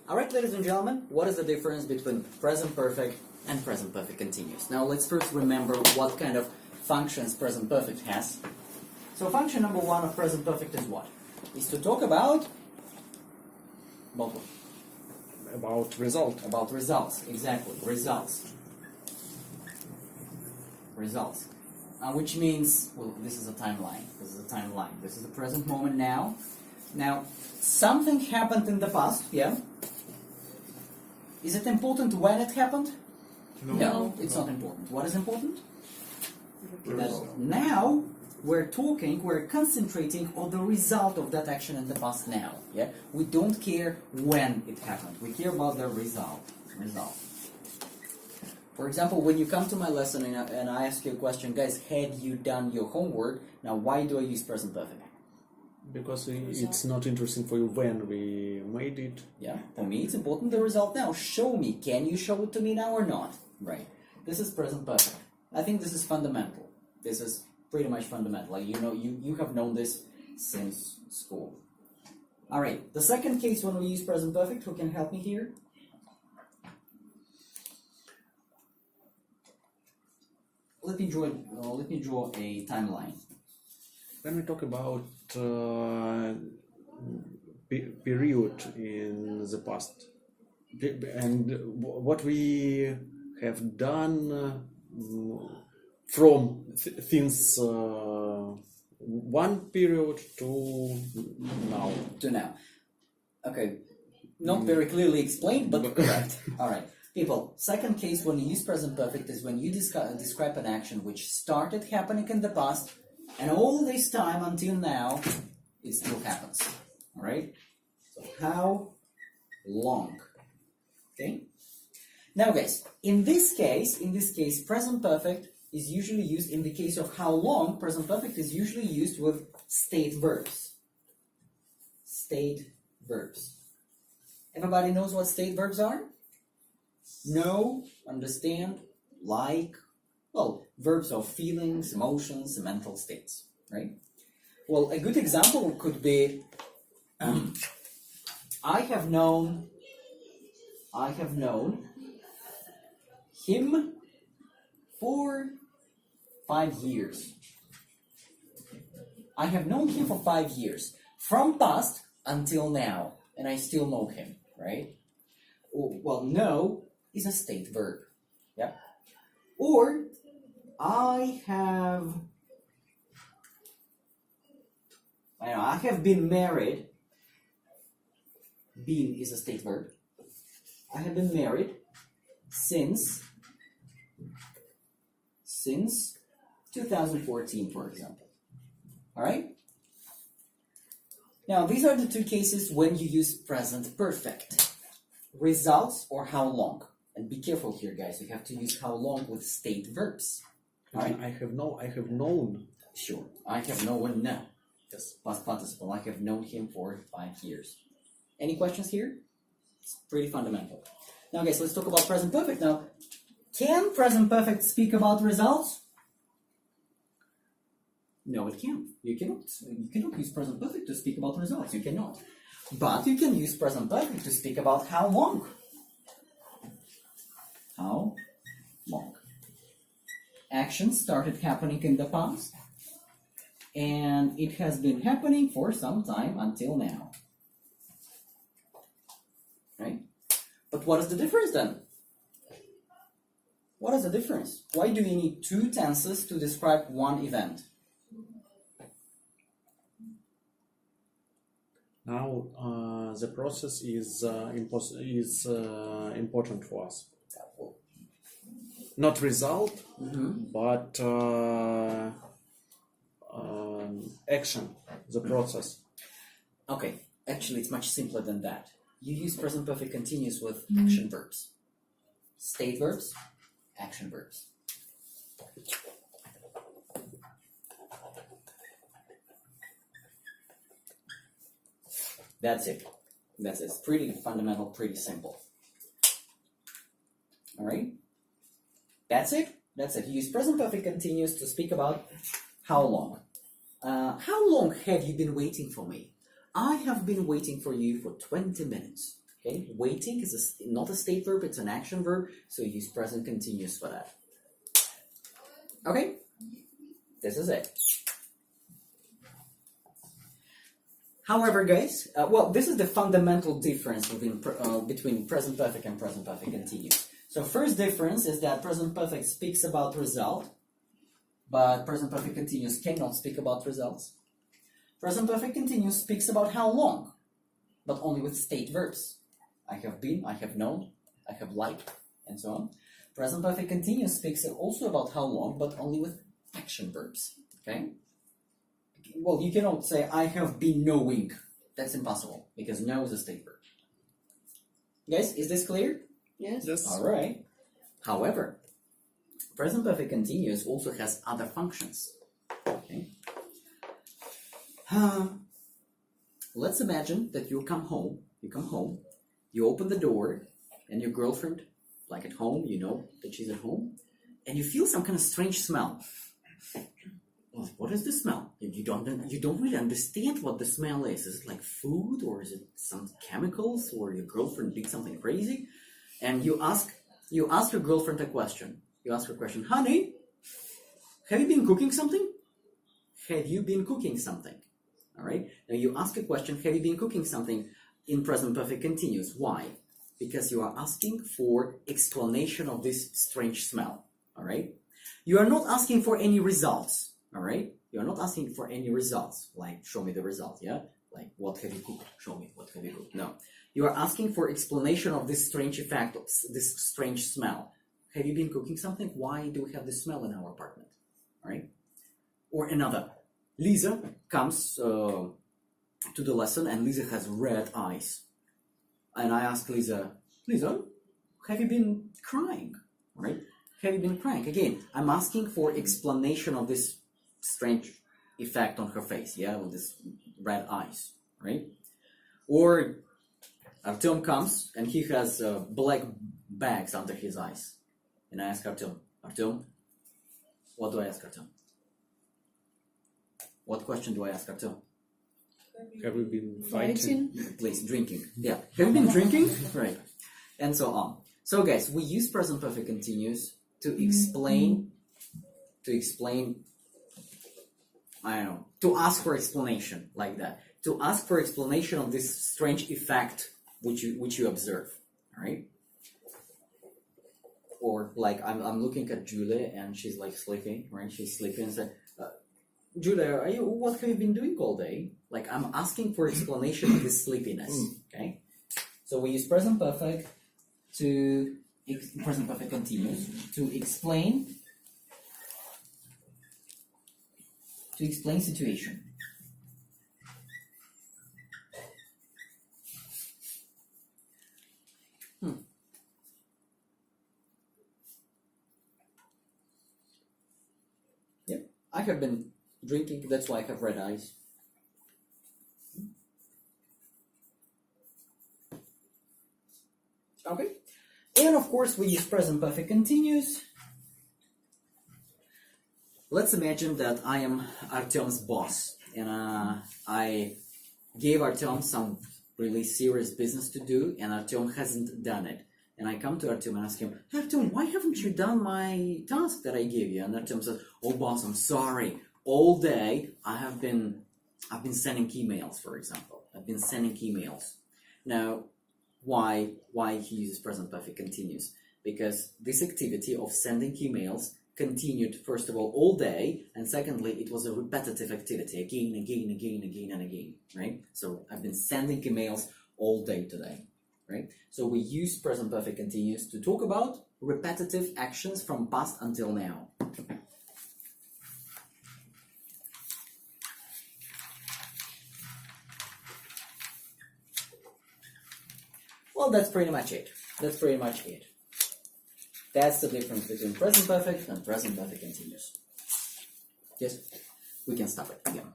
Alright, ladies and gentlemen, what is the difference between present perfect and present perfect continuous? Now let's first remember what kind of functions present perfect has. So function number one of present perfect is what? Is to talk about what? About result. About results, exactly, results. Results. Which means, well, this is a timeline. This is a timeline. This is the present moment now. Now, something happened in the past, yeah? Is it important when it happened? No, it's not important. What is important? That now we're concentrating on the result of that action in the past now. Yeah, we don't care when it happened. We care about the result. For example, when you come to my lesson and I ask you a question, guys, had you done your homework? Now, why do I use present perfect? Because it's not interesting for you when we made it. Yeah, for me it's important the result now. Show me. Can you show it to me now or not? Right. This is present perfect. I think this is fundamental. This is pretty much fundamental. Like, you know, you have known this since school. All right. The second case when we use present perfect, who can help me here? Let me draw a timeline. When we talk about period in the past and what we have done from since one period to now. Okay, not very clearly explained, but correct. All right, people. Second case when you use present perfect is when you describe an action which started happening in the past, and all this time until now, it still happens. All right. So how long? Okay. Now, guys, in this case, present perfect is usually used in the case of how long. Present perfect is usually used with state verbs. State verbs. Everybody knows what state verbs are? Know, understand, like. Well, verbs of feelings, emotions, mental states, right? Well, a good example could be, I have known him for 5 years. I have known him for 5 years, from past until now, and I still know him, right? Well, know is a state verb, yeah? Or, I have been married. Been is a state verb. I have been married since 2014, for example. All right? Now, these are the two cases when you use present perfect. Results or how long. And be careful here, guys. You have to use how long with state verbs. All right? I have known. Sure. I have known now. Just past participle. I have known him for 5 years. Any questions here? It's pretty fundamental. Now, guys, let's talk about present perfect. Now, can present perfect speak about results? No, it can't. You cannot use present perfect to speak about results. You cannot. But you can use present perfect to speak about how long. How long? Action started happening in the past, and it has been happening for some time until now. Right? But what is the difference then? What is the difference? Why do you need two tenses to describe one event? Now the process is important for us. Not result, but action, the process. Okay, actually it's much simpler than that. You use present perfect continuous with action verbs. State verbs, action verbs. That's it. It's pretty fundamental, pretty simple. All right? That's it. You use present perfect continuous to speak about how long. How long have you been waiting for me? I have been waiting for you for 20 minutes. Okay, waiting is not a state verb, it's an action verb, so you use present continuous for that. Okay, this is it. However, guys, well, this is the fundamental difference between present perfect and present perfect continuous. So first difference is that present perfect speaks about result, but present perfect continuous cannot speak about results. Present perfect continuous speaks about how long, but only with state verbs. I have been, I have known, I have liked, and so on. Present perfect continuous speaks also about how long, but only with action verbs. Okay? Well, you cannot say, I have been knowing. That's impossible, because know is a state verb. Guys, is this clear? Yes. Yes. All right. However, present perfect continuous also has other functions. Okay. Let's imagine that you come home, you open the door, and your girlfriend, like at home, you know that she's at home, and you feel some kind of strange smell. Well, what is the smell? You don't really understand what the smell is. Is it like food, or is it some chemicals, or your girlfriend did something crazy? And you ask your girlfriend a question. You ask her a question, honey, have you been cooking something? Have you been cooking something? All right. Now you ask a question, have you been cooking something, in present perfect continuous. Why? Because you are asking for explanation of this strange smell. All right. You are not asking for any results. All right. You are not asking for any results, like show me the result. Yeah. Like what have you cooked? Show me what have you cooked. No. You are asking for explanation of this strange effect, this strange smell. Have you been cooking something? Why do we have this smell in our apartment? All right. Or another. Lisa comes to the lesson, and Lisa has red eyes. And I ask Lisa, have you been crying? All right. Have you been crying? Again, I'm asking for explanation of this strange effect on her face. Yeah, with this red eyes. Right. Or Artyom comes and he has black bags under his eyes. And I ask Artyom, what do I ask Artyom? What question do I ask Artyom? Have we been fighting? Please, drinking. Yeah. Have you been drinking? Right. And so on. So guys, we use present perfect continuous to explain, I don't know, to ask for explanation, like that. To ask for explanation of this strange effect which you observe. All right. Or like I'm looking at Julia and she's like sleeping, right? She's sleeping and said, Julia, what have you been doing all day? Like I'm asking for explanation of this sleepiness. Okay. So we use present perfect present perfect continuous to explain situation. Yep, I have been drinking, that's why I have red eyes. Okay, and of course we use present perfect continuous. Let's imagine that I am Artyom's boss, and I gave Artyom some really serious business to do, and Artyom hasn't done it. And I come to Artyom and ask him, Artyom, why haven't you done my task that I gave you? And Artyom says, oh boss, I'm sorry. All day I've been sending emails, for example. I've been sending emails. Now, why he uses present perfect continuous? Because this activity of sending emails continued, first of all day, and secondly, it was a repetitive activity, again, and again, right? So I've been sending emails all day today, right? So we use present perfect continuous to talk about repetitive actions from past until now. Well, that's pretty much it. That's the difference between present perfect and present perfect continuous. Yes, we can stop it again.